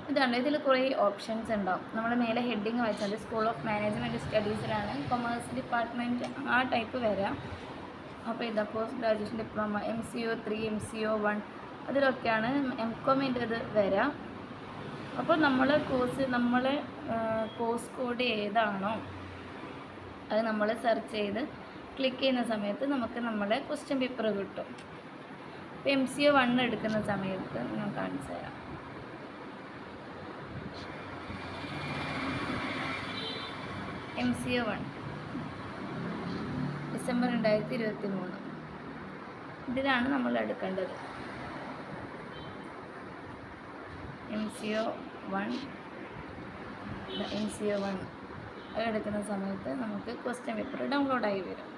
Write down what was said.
ഇതാണ്, ഇതിൽ കുറേ ഓപ്ഷൻസ് ഉണ്ടാവും. നമ്മൾ മേലെ ഹെഡിങ് വായിച്ചാൽ സ്കൂൾ ഓഫ് മാനേജ്മെൻറ്റ് സ്റ്റഡീസിലാണ് കൊമേഴ്സ് ഡിപ്പാർട്ട്മെൻറ്റ് ആ ടൈപ്പ് വരാം. അപ്പോൾ ഇതാ post graduation diploma MCO3 MCO1 അതിലൊക്കെയാണ് MCOMൻ്റെ ഇത് വരാം. അപ്പോൾ നമ്മളെ കോഴ്സ് കോഡ് ഏതാണോ അത് നമ്മൾ സെർച്ച് ചെയ്ത് ക്ലിക്ക് ചെയ്യുന്ന സമയത്ത് നമുക്ക് നമ്മളെ ക്വസ്റ്റ്യൻ പേപ്പർ കിട്ടും. ഇപ്പോൾ MCO1 എടുക്കുന്ന സമയത്ത് ഞാൻ കാണിച്ചു തരാം. MCO1 ഡിസംബർ 2023 ഇതിലാണ് നമ്മൾ എടുക്കേണ്ടത്. MCO1 അത് എടുക്കുന്ന സമയത്ത് നമുക്ക് ക്വസ്റ്റ്യൻ പേപ്പർ ഡൗൺലോഡായി വരും.